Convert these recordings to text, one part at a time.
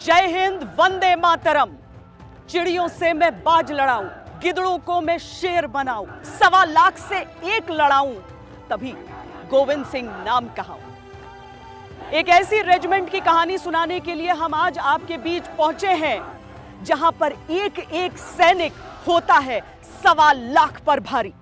जय हिंद, वंदे मातरम। चिड़ियों से मैं बाज लड़ाऊं, गिदड़ों को मैं शेर बनाऊं, 1.25 लाख से एक लड़ाऊं, तभी गोविंद सिंह नाम कहाऊं। एक ऐसी रेजिमेंट की कहानी सुनाने के लिए हम आज आपके बीच पहुंचे हैं, जहां पर एक एक सैनिक होता है 1.25 लाख पर भारी।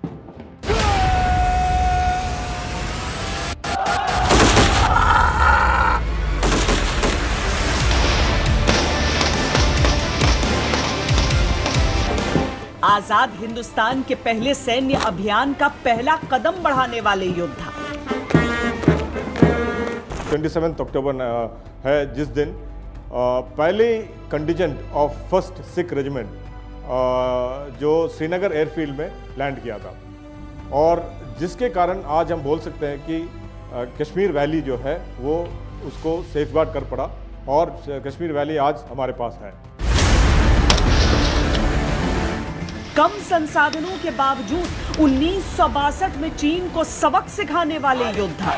आजाद हिंदुस्तान के पहले सैन्य अभियान का पहला कदम बढ़ाने वाले योद्धा। 27 अक्टूबर है जिस दिन पहले contingent of first Sikh regiment जो श्रीनगर एयरफील्ड में लैंड किया था, और जिसके कारण आज हम बोल सकते हैं कि कश्मीर वैली जो है वो उसको सेफगार्ड कर पड़ा, और कश्मीर वैली आज हमारे पास है। कम संसाधनों के बावजूद 1962 में चीन को सबक सिखाने वाले योद्धा।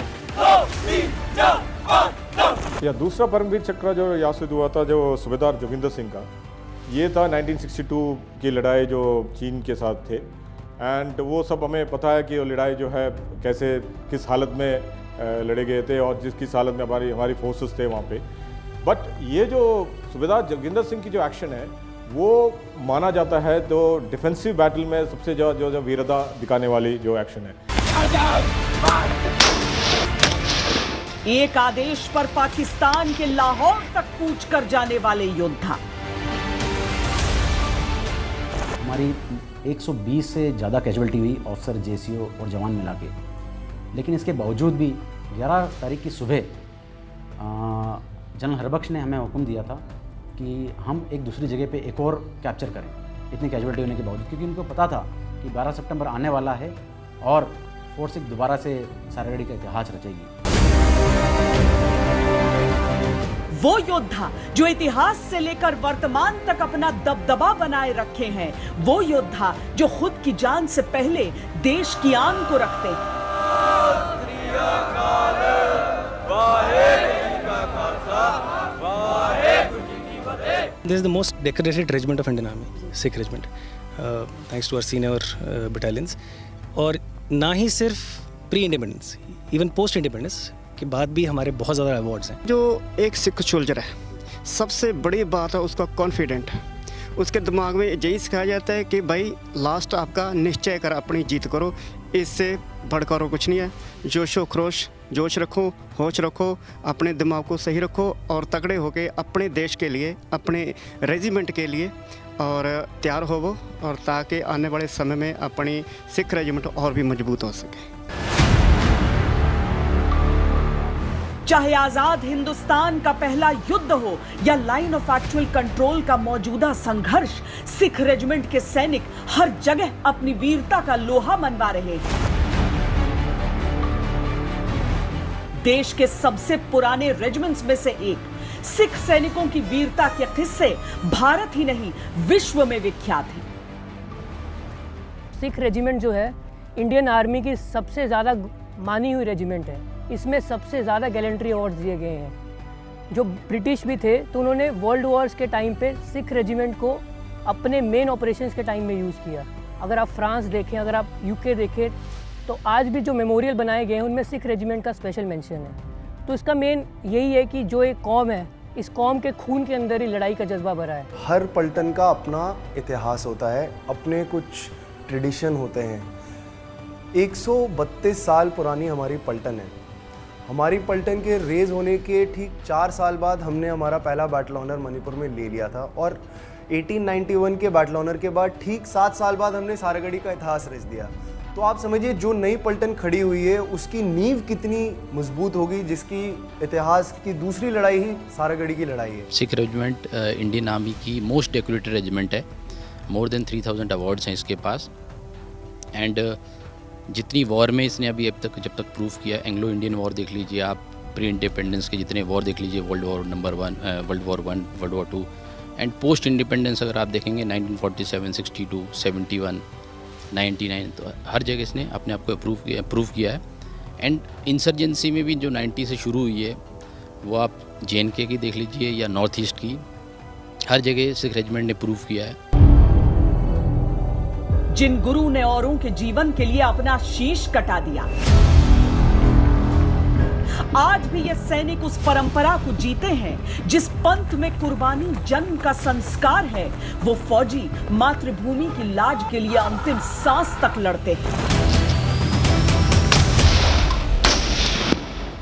या दूसरा परमवीर चक्र जो यासिद हुआ था, जो सूबेदार जोगिंदर सिंह का, ये था 1962 की लड़ाई जो चीन के साथ थे। एंड वो सब हमें पता है कि वो लड़ाई जो है कैसे किस हालत में लड़े गए थे और किस हालत में हमारी फोर्सेस थे वहाँ पे। बट ये जो सूबेदार जोगिंदर सिंह की जो एक्शन है वो माना जाता है तो डिफेंसिव बैटल में सबसे जो वीरता दिखाने वाली जो एक्शन है। एक आदेश पर पाकिस्तान के लाहौर तक कूच कर जाने वाले योद्धा। हमारी 120 से ज़्यादा कैजुअल्टी हुई, ऑफिसर, जेसीओ और जवान मिला के। लेकिन इसके बावजूद भी 11 तारीख की सुबह जनरल हरबख्श ने हमें हुक्म दिया था कि हम एक दूसरी जगह पे एक और कैप्चर करें, इतनी कैजुअल्टी होने के बावजूद, क्योंकि उनको पता था कि 12 सितंबर आने वाला है और फोर्स एक दोबारा से सारागढ़ी का इतिहास रचेगी। वो योद्धा जो इतिहास से लेकर वर्तमान तक अपना दबदबा बनाए रखे हैं, वो योद्धा जो खुद की जान से पहले देश की आन को रखते हैं। This is the most decorated regiment of Indian Army, Sikh regiment, thanks to our senior battalions. और ना ही सिर्फ pre independence, even post independence के बाद भी हमारे बहुत ज़्यादा अवार्ड्स हैं। जो एक सिख सोल्जर है, सबसे बड़ी बात है उसका कॉन्फिडेंट। उसके दिमाग में यही सिखाया जाता है कि भाई लास्ट आपका निश्चय कर अपनी जीत करो, इससे बढ़कर कुछ नहीं है। जोशो खरोश, जोश रखो, होश रखो, अपने दिमाग को सही रखो और तगड़े होके अपने देश के लिए, अपने रेजिमेंट के लिए और तैयार होवो, और ताकि आने वाले समय में अपनी सिख रेजिमेंट और भी मजबूत हो सके। चाहे आजाद हिंदुस्तान का पहला युद्ध हो या लाइन ऑफ एक्चुअल कंट्रोल का मौजूदा संघर्ष, सिख रेजिमेंट के सैनिक हर जगह अपनी वीरता का लोहा मनवा रहे हैं। देश के सबसे पुराने रेजिमेंट्स में से एक, सिख सैनिकों की वीरता के किस्से भारत ही नहीं विश्व में विख्यात हैं। सिख रेजिमेंट जो है इंडियन आर्मी की सबसे ज़्यादा मानी हुई रेजिमेंट है। इसमें सबसे ज़्यादा गैलेंट्री अवार्ड्स दिए गए हैं। जो ब्रिटिश भी थे तो उन्होंने वर्ल्ड वॉर्स के टाइम पे सिख रेजिमेंट को अपने मेन ऑपरेशंस के टाइम में यूज़ किया। अगर आप फ्रांस देखें, अगर आप यूके देखें, तो आज भी जो मेमोरियल बनाए गए हैं उनमें सिख रेजिमेंट का स्पेशल मेंशन है। तो इसका मेन यही है कि जो एक कौम है, इस कौम के खून के अंदर ही लड़ाई का जज्बा भरा है। हर पलटन का अपना इतिहास होता है, अपने कुछ ट्रेडिशन होते हैं। 132 साल पुरानी हमारी पलटन है। हमारी पलटन के रेज होने के ठीक 4 साल बाद हमने हमारा पहला बैटल ऑनर मणिपुर में ले लिया था, और 1891 के बैटल ऑनर के बाद ठीक 7 साल बाद हमने सारागढ़ी का इतिहास रच दिया। तो आप समझिए जो नई पलटन खड़ी हुई है उसकी नींव कितनी मजबूत होगी, जिसकी इतिहास की दूसरी लड़ाई ही सारागढ़ी की लड़ाई है। सिख रेजिमेंट इंडियन आर्मी की मोस्ट डेकोरेटेड रेजिमेंट है। मोर देन 3000 अवार्ड्स हैं इसके पास। एंड जितनी वॉर में इसने अभी अब तक जब तक प्रूव किया, एंग्लो इंडियन वॉर देख लीजिए आप, प्री इंडिपेंडेंस के जितने वॉर देख लीजिए, world war number 1, world war 1, world war 2, and post independence अगर आप देखेंगे 1947, 62, 71, 99, तो हर जगह इसने अपने आप को प्रूव किया है। एंड इंसर्जेंसी में भी जो 90 से शुरू हुई है, वो आप JNK की देख लीजिए या नॉर्थ ईस्ट की, हर जगह सिख रेजिमेंट ने प्रूव किया है। जिन गुरु ने औरों के जीवन के लिए अपना शीश कटा दिया, आज भी ये सैनिक उस परंपरा को जीते हैं जिस पंथ में कुर्बानी जन्म का संस्कार है। वो फौजी मातृभूमि की लाज के लिए अंतिम सांस तक लड़ते हैं।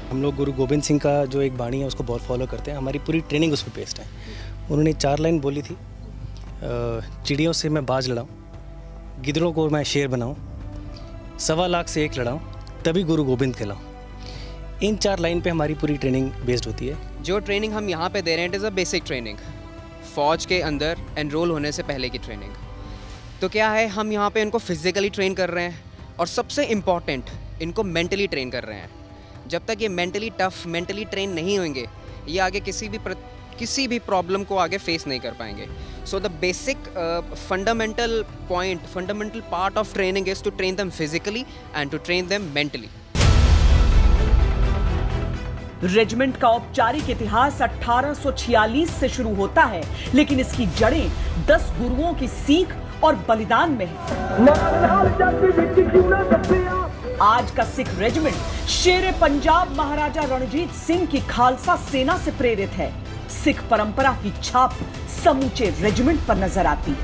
हम लोग गुरु गोविंद सिंह का जो एक बाणी है उसको बहुत फॉलो करते हैं, हमारी पूरी ट्रेनिंग उस पर बेस्ड है। उन्होंने 4 लाइन बोली थी, चिड़ियों से मैं बाज लड़ाऊँ, गिदड़ों को मैं शेर बनाऊँ, 1.25 लाख से 1 लड़ाऊँ, तभी गुरु गोविंद कहलाऊँ। इन 4 लाइन पे हमारी पूरी ट्रेनिंग बेस्ड होती है। जो ट्रेनिंग हम यहाँ पे दे रहे हैं, it is a basic training, फ़ौज के अंदर एनरोल होने से पहले की ट्रेनिंग। तो क्या है, हम यहाँ पे इनको फिज़िकली ट्रेन कर रहे हैं और सबसे इम्पॉर्टेंट इनको मेंटली ट्रेन कर रहे हैं। जब तक ये मेंटली टफ, मेंटली ट्रेन नहीं होंगे, ये आगे किसी भी प्रॉब्लम को आगे फेस नहीं कर पाएंगे। So the basic fundamental point, fundamental part of training is to train them physically and to train them mentally. Regiment का औपचारिक इतिहास 1846 से शुरू होता है, लेकिन इसकी जड़ें 10 गुरुओं की सीख और बलिदान में है। आज का सिख रेजिमेंट शेर पंजाब महाराजा रणजीत सिंह की खालसा सेना से प्रेरित है। सिख परंपरा की छाप समूचे रेजिमेंट पर नजर आती है।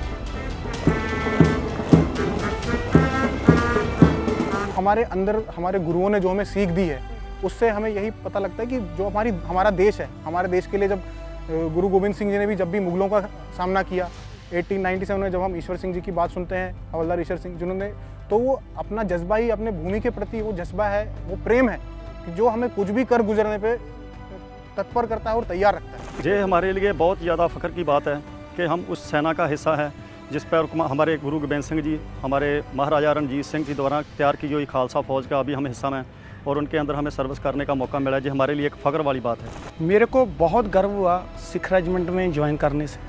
हमारे अंदर हमारे गुरुओं ने जो हमें सीख दी है, उससे हमें यही पता लगता है कि जो हमारा देश है, हमारे देश के लिए जब गुरु गोविंद सिंह जी ने भी जब भी मुगलों का सामना किया 1897 में, जब हम ईश्वर सिंह जी की बात सुनते हैं, हवलदार ईश्वर सिंह जिन्होंने, तो वो अपना जज्बा ही अपने भूमि के प्रति वो जज्बा है, वो प्रेम है कि जो हमें कुछ भी कर गुजरने पे तत्पर करता है और तैयार रखता है। ये हमारे लिए बहुत ज़्यादा फ़ख्र की बात है कि हम उस सेना का हिस्सा है जिस पर हमारे गुरु गोबिंद सिंह जी, हमारे महाराजा रणजीत सिंह जी द्वारा तैयार की गई खालसा फ़ौज का अभी हम हिस्सा में, और उनके अंदर हमें सर्विस करने का मौका मिला, जो हमारे लिए एक फ़ख्र वाली बात है। मेरे को बहुत गर्व हुआ सिख रेजिमेंट में ज्वाइन करने से।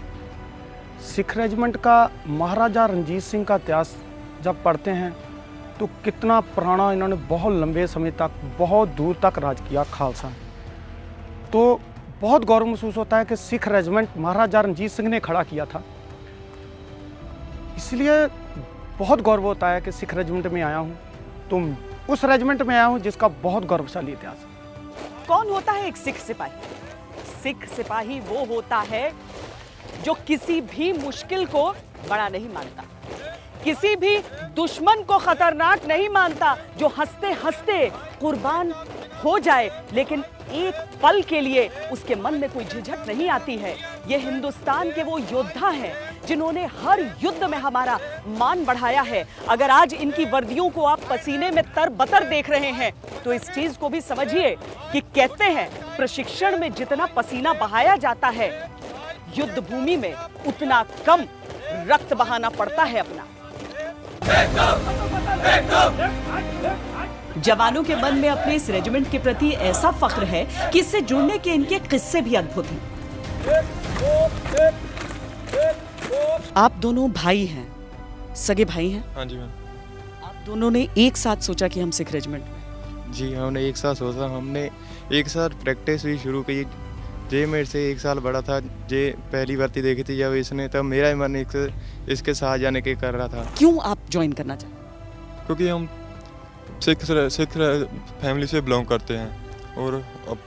सिख रेजिमेंट का महाराजा रणजीत सिंह का इतिहास जब पढ़ते हैं तो कितना पुराना, इन्होंने बहुत लंबे समय तक, बहुत दूर तक राज किया खालसा। तो बहुत गौरव महसूस होता है कि सिख रेजिमेंट महाराजा रणजीत सिंह ने खड़ा किया था, इसलिए बहुत गौरव होता है कि सिख रेजिमेंट में आया हूँ। तो उस रेजिमेंट में आया हूँ जिसका बहुत गौरवशाली इतिहास है। कौन होता है एक सिख सिपाही? सिख सिपाही वो होता है जो किसी भी मुश्किल को बड़ा नहीं मानता, किसी भी दुश्मन को खतरनाक नहीं मानता, जो हंसते हंसते कुर्बान हो जाए लेकिन एक पल के लिए उसके मन में कोई झिझक नहीं आती है। ये हिंदुस्तान के वो योद्धा हैं जिन्होंने हर युद्ध में हमारा मान बढ़ाया है। अगर आज इनकी वर्दियों को आप पसीने में तरबतर देख रहे हैं तो इस चीज को भी समझिए कि कहते हैं प्रशिक्षण में जितना पसीना बहाया जाता है, युद्ध भूमि में उतना कम रक्त बहाना पड़ता है अपना। जवानों के मन में अपने इस रेजिमेंट के प्रति ऐसा फख्र है कि इससे जुड़ने के इनके किस्से भी अद्भुत हैं। आप दोनों भाई हैं, सगे भाई हैं? हाँ जी मैम। आप दोनों ने एक साथ सोचा कि हम सिख रेजिमेंट में? जी हमने एक साथ सोचा, हमने एक साथ प्रैक्टिस भी शुरू की। जे मेरे से 1 साल बड़ा था, जे पहली भर्ती देखी थी जब इसने, तब मेरा ही मन इसके साथ जाने के कर रहा था। क्यों आप ज्वाइन करना चाहते? क्योंकि हम सिख फैमिली से बिलोंग करते हैं और अब